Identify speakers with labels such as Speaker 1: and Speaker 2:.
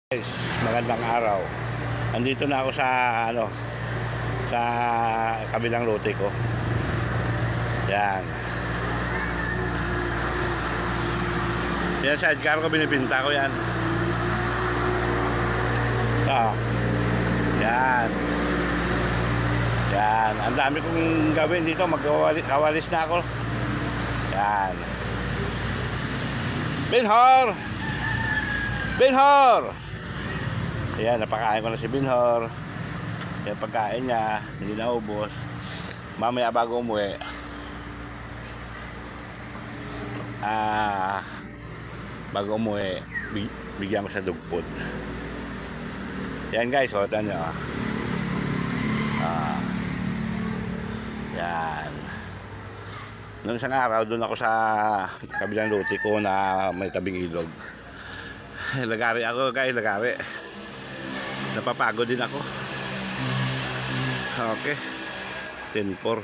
Speaker 1: Guys, magandang araw. Andito na ako sa sa kabilang lote ko. Yan. Yan sidecar ko, binibinta ko yan. Yan. Yan. Ang dami kong gawin dito. Magkawalis na ako. Yan. Binhor! Binhor! Ayan, napakain ko na si Binhor. Yung pagkain niya, hindi na ubos. Mamaya bago umuwi, bigyan ko sa dog food. Yan guys, hotan nyo. Yan. Noong isang araw, doon ako sa kabilang lote ko na may tabing ilog. Lagari ako guys, lagari. Napapagod din ako. Okay. 10-4.